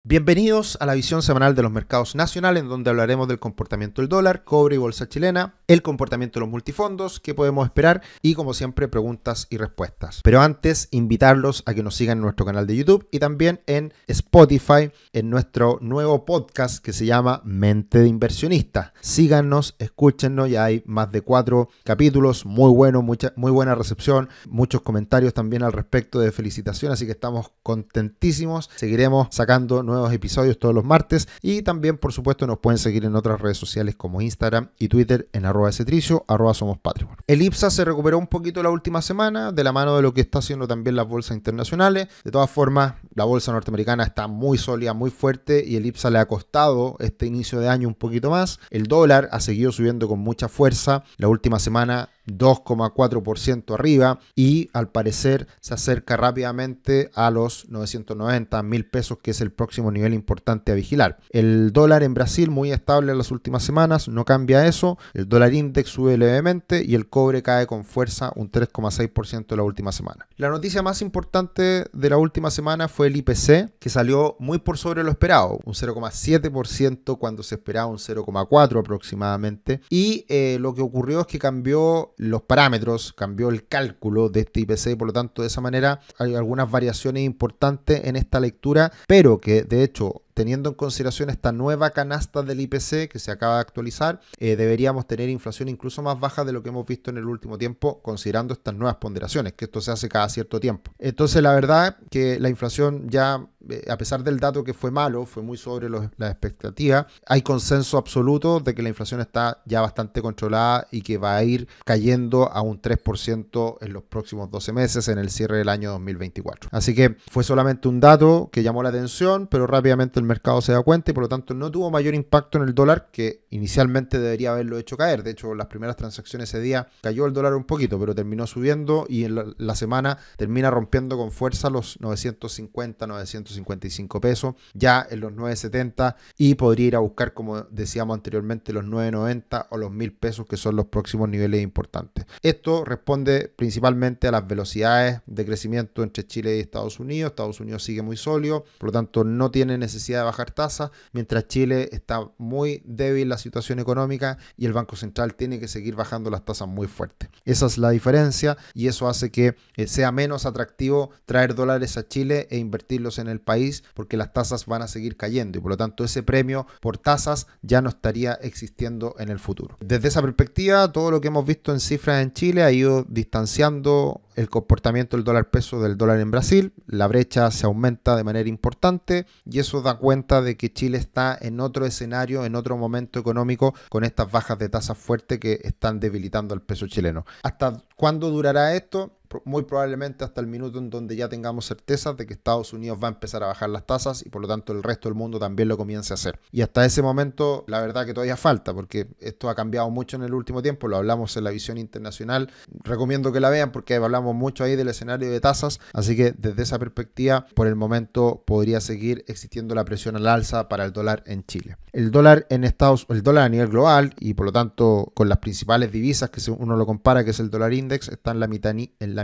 Bienvenidos a la visión semanal de los mercados nacionales, en donde hablaremos del comportamiento del dólar, cobre y bolsa chilena, el comportamiento de los multifondos, qué podemos esperar y, como siempre, preguntas y respuestas. Pero antes, invitarlos a que nos sigan en nuestro canal de YouTube y también en Spotify, en nuestro nuevo podcast que se llama Mente de Inversionista. Síganos, escúchennos, ya hay más de 4 capítulos, muy bueno, muy buena recepción, muchos comentarios también al respecto de felicitación, así que estamos contentísimos. Seguiremos sacando nuevos episodios todos los martes y también, por supuesto, nos pueden seguir en otras redes sociales como Instagram y Twitter en @cetricio, @somospatrimon. El IPSA se recuperó un poquito la última semana de la mano de lo que está haciendo también las bolsas internacionales. De todas formas, la bolsa norteamericana está muy sólida, muy fuerte y el IPSA le ha costado este inicio de año un poquito más. El dólar ha seguido subiendo con mucha fuerza. La última semana 2,4% arriba y al parecer se acerca rápidamente a los 990 mil pesos, que es el próximo nivel importante a vigilar. El dólar en Brasil muy estable en las últimas semanas, no cambia eso. El dólar index sube levemente y el cobre cae con fuerza un 3,6% la última semana. La noticia más importante de la última semana fue el IPC, que salió muy por sobre lo esperado, un 0,7% cuando se esperaba un 0,4% aproximadamente, y lo que ocurrió es que cambió los parámetros, cambió el cálculo de este IPC, por lo tanto de esa manera hay algunas variaciones importantes en esta lectura, pero que de hecho, teniendo en consideración esta nueva canasta del IPC que se acaba de actualizar, deberíamos tener inflación incluso más baja de lo que hemos visto en el último tiempo, considerando estas nuevas ponderaciones, que esto se hace cada cierto tiempo. Entonces la verdad que la inflación ya, a pesar del dato que fue malo, fue muy sobre la expectativa, hay consenso absoluto de que la inflación está ya bastante controlada y que va a ir cayendo a un 3% en los próximos 12 meses en el cierre del año 2024. Así que fue solamente un dato que llamó la atención, pero rápidamente el mercado se da cuenta y por lo tanto no tuvo mayor impacto en el dólar, que inicialmente debería haberlo hecho caer. De hecho, las primeras transacciones ese día cayó el dólar un poquito, pero terminó subiendo y en la semana termina rompiendo con fuerza los 950, 955 pesos, ya en los 970, y podría ir a buscar, como decíamos anteriormente, los 990 o los 1000 pesos, que son los próximos niveles importantes. Esto responde principalmente a las velocidades de crecimiento entre Chile y Estados Unidos. Estados Unidos sigue muy sólido, por lo tanto no tiene necesidad de bajar tasas, mientras Chile está muy débil la situación económica y el Banco Central tiene que seguir bajando las tasas muy fuerte. Esa es la diferencia y eso hace que sea menos atractivo traer dólares a Chile e invertirlos en el país, porque las tasas van a seguir cayendo y por lo tanto ese premio por tasas ya no estaría existiendo en el futuro. Desde esa perspectiva, todo lo que hemos visto en cifras en Chile ha ido distanciando el comportamiento del dólar peso del dólar en Brasil. La brecha se aumenta de manera importante y eso da cuenta de que Chile está en otro escenario, en otro momento económico, con estas bajas de tasas fuertes que están debilitando al peso chileno. ¿Hasta cuándo durará esto? Muy probablemente hasta el minuto en donde ya tengamos certeza de que Estados Unidos va a empezar a bajar las tasas y por lo tanto el resto del mundo también lo comience a hacer. Y hasta ese momento la verdad que todavía falta, porque esto ha cambiado mucho en el último tiempo, lo hablamos en la visión internacional, recomiendo que la vean porque hablamos mucho ahí del escenario de tasas, así que desde esa perspectiva por el momento podría seguir existiendo la presión al alza para el dólar en Chile. El dólar a nivel global y por lo tanto con las principales divisas que uno lo compara, que es el dólar index, está en la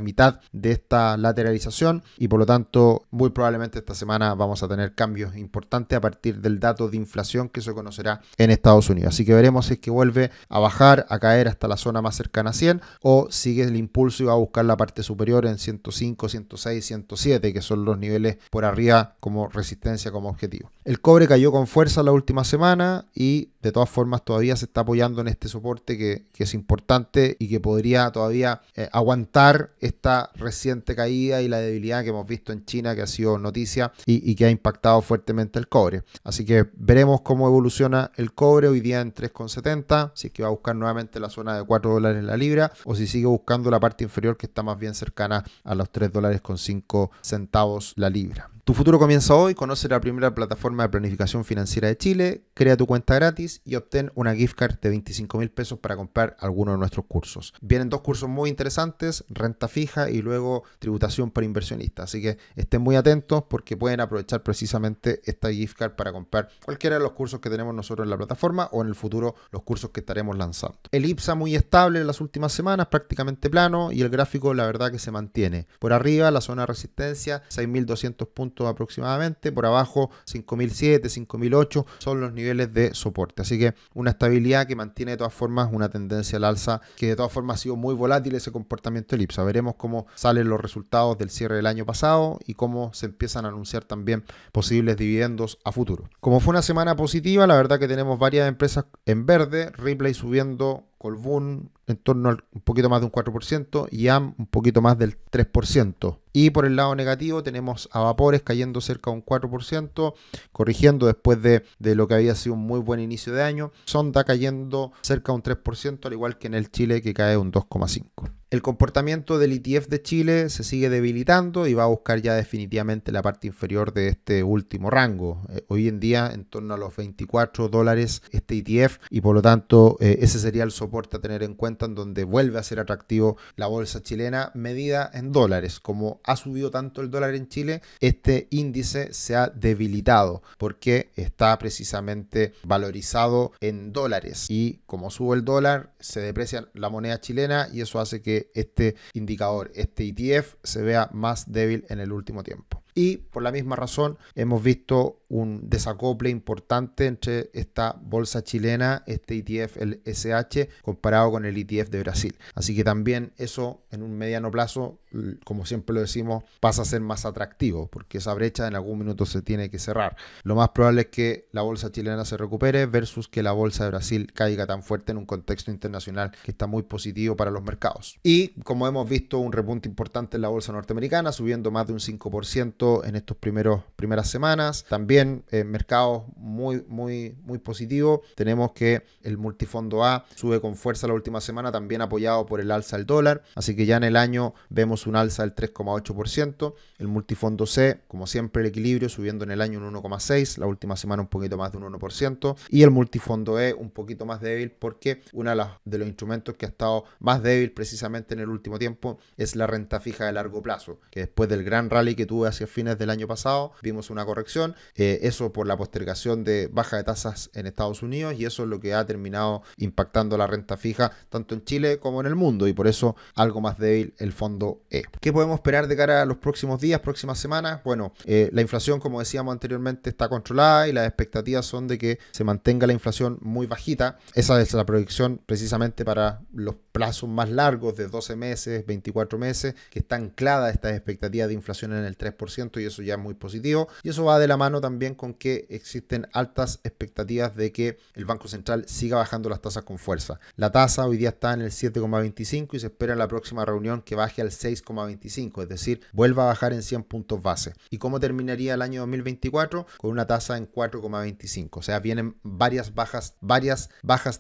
mitad de esta lateralización y por lo tanto muy probablemente esta semana vamos a tener cambios importantes a partir del dato de inflación que se conocerá en Estados Unidos. Así que veremos si es que vuelve a bajar, a caer hasta la zona más cercana a 100 o sigue el impulso y va a buscar la parte superior en 105, 106, 107, que son los niveles por arriba como resistencia, como objetivo. El cobre cayó con fuerza la última semana y de todas formas todavía se está apoyando en este soporte que es importante y que podría todavía aguantar esta reciente caída y la debilidad que hemos visto en China, que ha sido noticia y que ha impactado fuertemente el cobre. Así que veremos cómo evoluciona el cobre hoy día en 3,70, si es que va a buscar nuevamente la zona de $4 la libra o si sigue buscando la parte inferior que está más bien cercana a los $3,05 la libra. Tu futuro comienza hoy. Conoce la primera plataforma de planificación financiera de Chile, crea tu cuenta gratis y obtén una gift card de 25.000 pesos para comprar alguno de nuestros cursos. Vienen 2 cursos muy interesantes, renta fija y luego tributación para inversionistas. Así que estén muy atentos porque pueden aprovechar precisamente esta gift card para comprar cualquiera de los cursos que tenemos nosotros en la plataforma o en el futuro los cursos que estaremos lanzando. El IPSA muy estable en las últimas semanas, prácticamente plano, y el gráfico la verdad que se mantiene. Por arriba la zona de resistencia, 6.200 puntos puntos aproximadamente. Por abajo 5.007, 5.008 son los niveles de soporte. Así que una estabilidad que mantiene de todas formas una tendencia al alza, que de todas formas ha sido muy volátil ese comportamiento del IPSA. Veremos cómo salen los resultados del cierre del año pasado y cómo se empiezan a anunciar también posibles dividendos a futuro. Como fue una semana positiva, la verdad que tenemos varias empresas en verde. Ripley subiendo, Colbún en torno a un poquito más de un 4% y AM un poquito más del 3%. Y por el lado negativo tenemos a Vapores cayendo cerca de un 4%, corrigiendo después de lo que había sido un muy buen inicio de año. Sonda cayendo cerca de un 3%, al igual que en el Chile, que cae un 2,5%. El comportamiento del ETF de Chile se sigue debilitando y va a buscar ya definitivamente la parte inferior de este último rango. Hoy en día en torno a los $24 este ETF, y por lo tanto ese sería el soporte a tener en cuenta, en donde vuelve a ser atractivo la bolsa chilena medida en dólares. Como ha subido tanto el dólar en Chile, este índice se ha debilitado porque está precisamente valorizado en dólares, y como sube el dólar se deprecia la moneda chilena, y eso hace que este indicador, este ETF, se vea más débil en el último tiempo. Y por la misma razón hemos visto un desacople importante entre esta bolsa chilena, este ETF, el SH, comparado con el ETF de Brasil. Así que también eso en un mediano plazo, como siempre lo decimos, pasa a ser más atractivo, porque esa brecha en algún minuto se tiene que cerrar. Lo más probable es que la bolsa chilena se recupere versus que la bolsa de Brasil caiga tan fuerte en un contexto internacional que está muy positivo para los mercados. Y como hemos visto, un repunte importante en la bolsa norteamericana, subiendo más de un 5% en estos primeras semanas. También mercados muy positivos. Tenemos que el multifondo A sube con fuerza la última semana, también apoyado por el alza del dólar. Así que ya en el año vemos un alza del 3,8%. El multifondo C, como siempre, el equilibrio, subiendo en el año un 1,6%. La última semana un poquito más de un 1%. Y el multifondo E un poquito más débil, porque uno de los instrumentos que ha estado más débil precisamente en el último tiempo es la renta fija de largo plazo, que después del gran rally que tuve hacia fines del año pasado vimos una corrección, eso por la postergación de baja de tasas en Estados Unidos, y eso es lo que ha terminado impactando la renta fija tanto en Chile como en el mundo, y por eso algo más débil el fondo E. ¿Qué podemos esperar de cara a los próximos días, próximas semanas? Bueno, la inflación, como decíamos anteriormente, está controlada y las expectativas son de que se mantenga la inflación muy bajita. Esa es la proyección precisamente para los plazos más largos de 12 meses, 24 meses, que está anclada esta expectativa de inflación en el 3%, y eso ya es muy positivo. Y eso va de la mano también con que existen altas expectativas de que el Banco Central siga bajando las tasas con fuerza. La tasa hoy día está en el 7,25 y se espera en la próxima reunión que baje al 6,25, es decir, vuelva a bajar en 100 puntos base. ¿Y cómo terminaría el año 2024? Con una tasa en 4,25. O sea, vienen varias bajas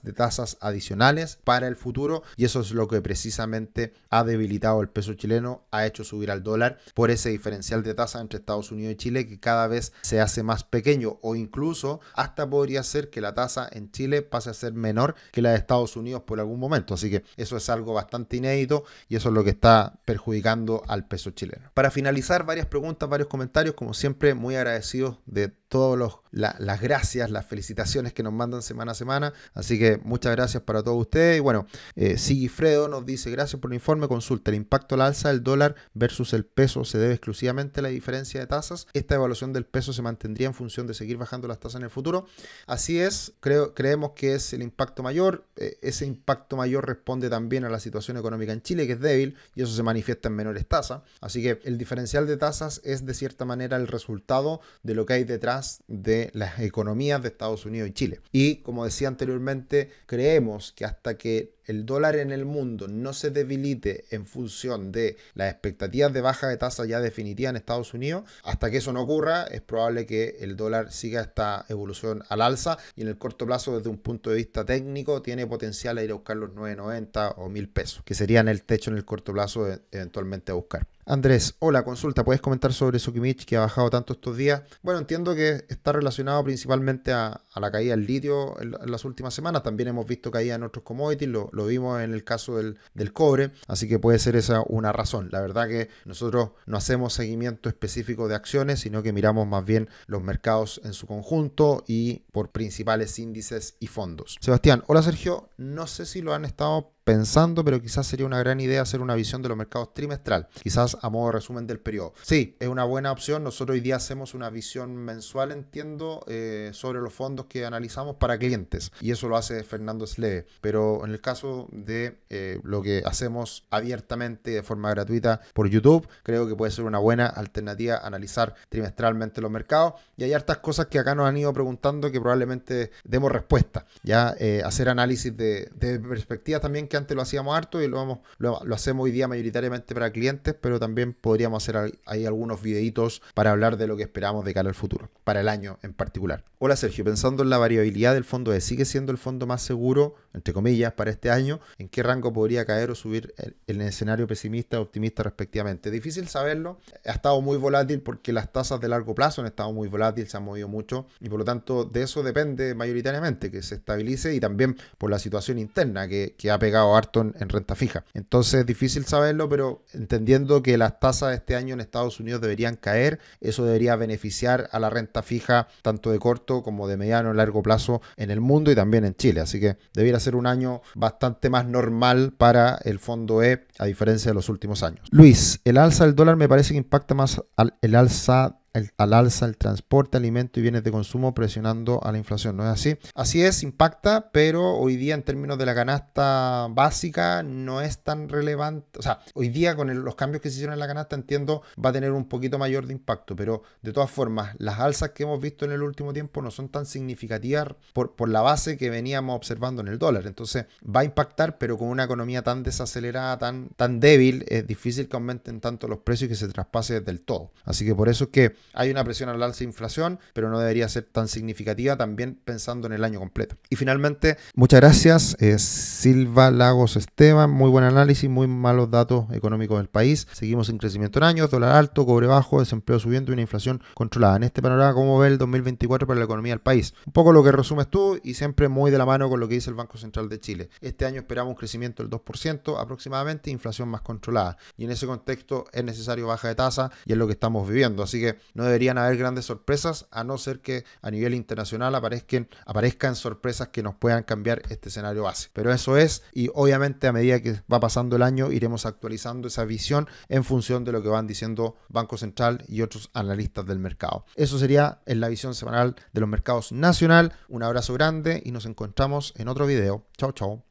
de tasas adicionales para el futuro, y eso es lo que precisamente ha debilitado el peso chileno, ha hecho subir al dólar por ese diferencial de tasa entre Estados Unidos y Chile, que cada vez se hace más pequeño, o incluso hasta podría ser que la tasa en Chile pase a ser menor que la de Estados Unidos por algún momento. Así que eso es algo bastante inédito, y eso es lo que está perjudicando al peso chileno. Para finalizar, varias preguntas, varios comentarios, como siempre muy agradecidos de todas las gracias, las felicitaciones que nos mandan semana a semana, así que muchas gracias para todos ustedes. Y bueno, Sigifredo nos dice: gracias por el informe, consulta, el impacto al alza del dólar versus el peso se debe exclusivamente a la diferencia de tasas. ¿Esta evaluación del peso se mantendría en función de seguir bajando las tasas en el futuro? Así es, creemos que es el impacto mayor. Ese impacto mayor responde también a la situación económica en Chile, que es débil, y eso se manifiesta en menores tasas. Así que el diferencial de tasas es de cierta manera el resultado de lo que hay detrás de las economías de Estados Unidos y Chile. Y como decía anteriormente, creemos que hasta que el dólar en el mundo no se debilite en función de las expectativas de baja de tasa ya definitiva en Estados Unidos, hasta que eso no ocurra, es probable que el dólar siga esta evolución al alza, y en el corto plazo, desde un punto de vista técnico, tiene potencial a ir a buscar los 9.90 o 1.000 pesos, que serían el techo en el corto plazo eventualmente a buscar. Andrés, hola, consulta, ¿puedes comentar sobre Sokimich, que ha bajado tanto estos días? Bueno, entiendo que está relacionado principalmente a la caída del litio en las últimas semanas. También hemos visto caída en otros commodities, lo vimos en el caso del cobre, así que puede ser esa una razón. La verdad que nosotros no hacemos seguimiento específico de acciones, sino que miramos más bien los mercados en su conjunto y por principales índices y fondos. Sebastián, hola Sergio, no sé si lo han estado pensando, pero quizás sería una gran idea hacer una visión de los mercados trimestral, quizás a modo de resumen del periodo. Sí, es una buena opción. Nosotros hoy día hacemos una visión mensual, entiendo, sobre los fondos que analizamos para clientes, y eso lo hace Fernando Sleve. Pero en el caso de lo que hacemos abiertamente de forma gratuita por YouTube, creo que puede ser una buena alternativa analizar trimestralmente los mercados, y hay hartas cosas que acá nos han ido preguntando que probablemente demos respuesta. Ya hacer análisis de perspectivas también, que antes lo hacíamos harto y lo hacemos hoy día mayoritariamente para clientes, pero también podríamos hacer ahí algunos videitos para hablar de lo que esperamos de cara al futuro, para el año en particular. Hola Sergio, pensando en la variabilidad del fondo E, ¿sigue siendo el fondo más seguro, entre comillas, para este año? ¿En qué rango podría caer o subir el escenario pesimista o optimista respectivamente? Difícil saberlo. Ha estado muy volátil porque las tasas de largo plazo han estado muy volátiles, se han movido mucho, y por lo tanto de eso depende mayoritariamente que se estabilice, y también por la situación interna que ha pegado harto en renta fija. Entonces es difícil saberlo, pero entendiendo que las tasas de este año en Estados Unidos deberían caer, eso debería beneficiar a la renta fija tanto de corto como de mediano y largo plazo en el mundo y también en Chile. Así que debiera ser un año bastante más normal para el fondo E, a diferencia de los últimos años. Luis, el alza del dólar me parece que impacta más al alza el transporte, alimentos y bienes de consumo, presionando a la inflación, ¿no es así? Así es, impacta, pero hoy día en términos de la canasta básica no es tan relevante. O sea, hoy día con los cambios que se hicieron en la canasta, entiendo, va a tener un poquito mayor de impacto, pero de todas formas, las alzas que hemos visto en el último tiempo no son tan significativas por la base que veníamos observando en el dólar. Entonces va a impactar, pero con una economía tan desacelerada, tan débil, es difícil que aumenten tanto los precios y que se traspase del todo. Así que por eso es que hay una presión al alza de inflación, pero no debería ser tan significativa, también pensando en el año completo. Y finalmente, muchas gracias, Silva Lagos Esteban, muy buen análisis, muy malos datos económicos del país. Seguimos en crecimiento en años, dólar alto, cobre bajo, desempleo subiendo y una inflación controlada. En este panorama, ¿cómo ve el 2024 para la economía del país? Un poco lo que resumes tú, y siempre muy de la mano con lo que dice el Banco Central de Chile. Este año esperamos un crecimiento del 2% aproximadamente, inflación más controlada. Y en ese contexto es necesario baja de tasa, y es lo que estamos viviendo. Así que no deberían haber grandes sorpresas, a no ser que a nivel internacional aparezcan sorpresas que nos puedan cambiar este escenario base. Pero eso es, y obviamente a medida que va pasando el año iremos actualizando esa visión en función de lo que van diciendo Banco Central y otros analistas del mercado. Eso sería en la visión semanal de los mercados nacional. Un abrazo grande y nos encontramos en otro video. Chao, chao.